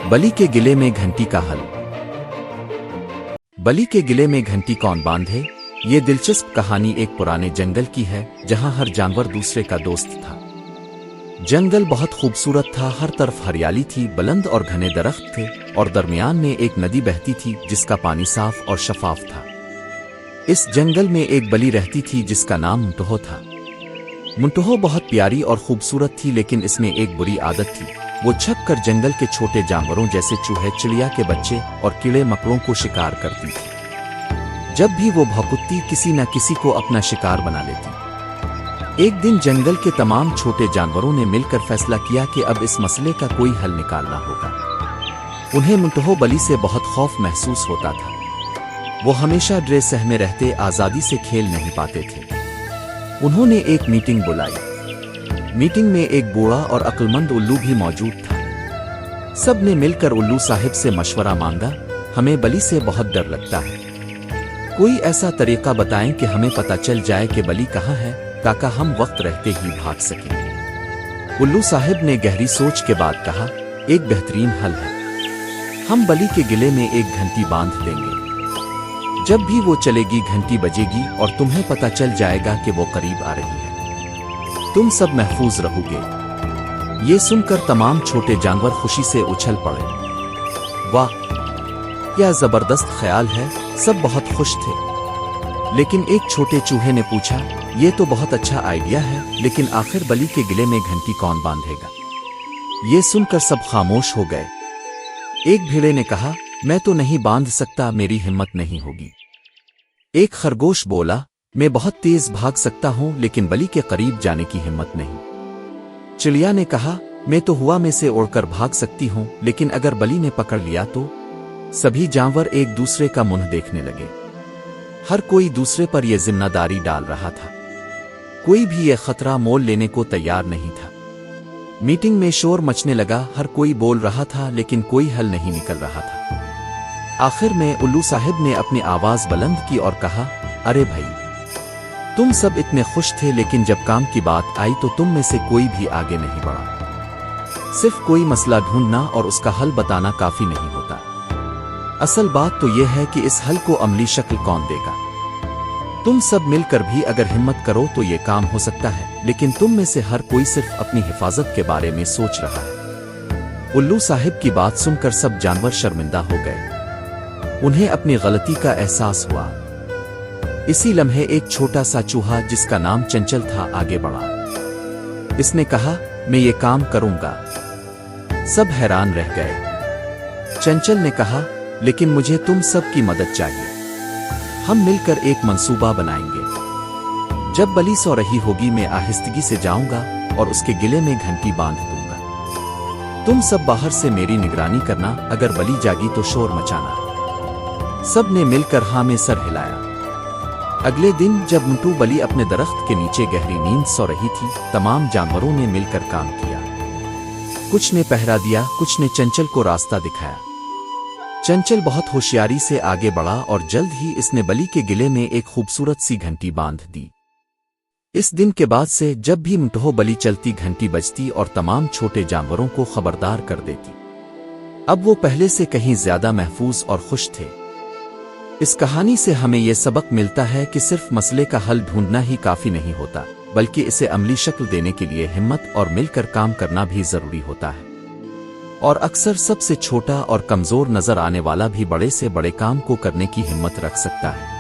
बलि के गिले में घंटी का हल। बलि के गिले में घंटी कौन बांधे? ये दिलचस्प कहानी एक पुराने जंगल की है जहां हर जानवर दूसरे का दोस्त था। जंगल बहुत खूबसूरत था, हर तरफ हरियाली थी, बुलंद और घने दरख्त थे और दरमियान में एक नदी बहती थी जिसका पानी साफ और शफाफ था। इस जंगल में एक बलि रहती थी जिसका नाम मुंटहो था। मुंटहो बहुत प्यारी और खूबसूरत थी, लेकिन इसमें एक बुरी आदत थी। वो छप कर जंगल के छोटे जानवरों जैसे चूहे, चिड़िया के बच्चे और कीड़े मकड़ों को शिकार करती थी। जब भी वो भौंकती किसी न किसी को अपना शिकार बना लेती। एक दिन जंगल के तमाम छोटे जानवरों ने मिलकर फैसला किया कि अब इस मसले का कोई हल निकालना होगा। उन्हें मुंटहो बलि से बहुत खौफ महसूस होता था। वो हमेशा डरे सहमे रहते, आज़ादी से खेल नहीं पाते थे। उन्होंने एक मीटिंग बुलाई। मीटिंग में एक बूढ़ा और अक्लमंद उल्लू भी मौजूद था। सब ने मिलकर उल्लू साहिब से मशवरा मांगा। हमें बलि से बहुत डर लगता है, कोई ऐसा तरीका बताएं कि हमें पता चल जाए कि बलि कहाँ है, ताकि हम वक्त रहते ही भाग सकें। उल्लू साहिब ने गहरी सोच के बाद कहा, एक बेहतरीन हल है। हम बलि के गिले में एक घंटी बांध देंगे। जब भी वो चलेगी घंटी बजेगी और तुम्हें पता चल जाएगा कि वो करीब आ रही है। तुम सब महफूज रहोगे। ये सुनकर तमाम छोटे जानवर खुशी से उछल पड़े। वाह, क्या जबरदस्त ख्याल है। सब बहुत खुश थे, लेकिन एक छोटे चूहे ने पूछा, ये तो बहुत अच्छा आइडिया है, लेकिन आखिर बलि के गिले में घंटी कौन बांधेगा? ये सुनकर सब खामोश हो गए। एक भेड़े ने कहा, मैं तो नहीं बांध सकता, मेरी हिम्मत नहीं होगी। एक खरगोश बोला, मैं बहुत तेज भाग सकता हूं, लेकिन बलि के करीब जाने की हिम्मत नहीं। चिड़िया ने कहा, मैं तो हवा में से उड़कर भाग सकती हूं, लेकिन अगर बलि ने पकड़ लिया तो? सभी जानवर एक दूसरे का मुंह देखने लगे। हर कोई दूसरे पर यह जिम्मेदारी डाल रहा था। कोई भी यह खतरा मोल लेने को तैयार नहीं था। मीटिंग में शोर मचने लगा, हर कोई बोल रहा था, लेकिन कोई हल नहीं निकल रहा था। आखिर में उल्लू साहिब ने अपनी आवाज बुलंद की और कहा, अरे भाई, तुम सब इतने खुश थे, लेकिन जब काम की बात आई तो तुम में से कोई भी आगे नहीं बढ़ा। सिर्फ कोई मसला ढूंढना और उसका हल बताना काफी नहीं होता। असल बात तो यह है कि इस हल को अमली शक्ल कौन देगा। तुम सब मिलकर भी अगर हिम्मत करो तो ये काम हो सकता है, लेकिन तुम में से हर कोई सिर्फ अपनी हिफाजत के बारे में सोच रहा है। उल्लू साहिब की बात सुनकर सब जानवर शर्मिंदा हो गए। उन्हें अपनी गलती का एहसास हुआ। इसी लम्हे एक छोटा सा चूहा जिसका नाम चंचल था आगे बढ़ा। इसने कहा, मैं ये काम करूंगा। सब हैरान रह गए। चंचल ने कहा, लेकिन मुझे तुम सब की मदद चाहिए। हम मिलकर एक मंसूबा बनाएंगे। जब बलि सो रही होगी मैं आहिस्तगी से जाऊंगा और उसके गिले में घंटी बांध दूंगा। तुम सब बाहर से मेरी निगरानी करना, अगर बलि जागी तो शोर मचाना। सब ने मिलकर हाँ में सर हिलाया। अगले दिन जब मुंटू बलि अपने दरख्त के नीचे गहरी नींद सो रही थी, तमाम जानवरों ने मिलकर काम किया। कुछ ने पहरा दिया, कुछ ने चंचल को रास्ता दिखाया। चंचल बहुत होशियारी से आगे बढ़ा और जल्द ही इसने बलि के गिले में एक खूबसूरत सी घंटी बांध दी। इस दिन के बाद से जब भी मुंटहो बलि चलती घंटी बजती और तमाम छोटे जानवरों को खबरदार कर देती। अब वो पहले से कहीं ज्यादा महफूज और खुश थे। इस कहानी से हमें यह सबक मिलता है कि सिर्फ मसले का हल ढूंढना ही काफी नहीं होता, बल्कि इसे अमली शक्ल देने के लिए हिम्मत और मिलकर काम करना भी जरूरी होता है। और अक्सर सबसे छोटा और कमजोर नजर आने वाला भी बड़े से बड़े काम को करने की हिम्मत रख सकता है।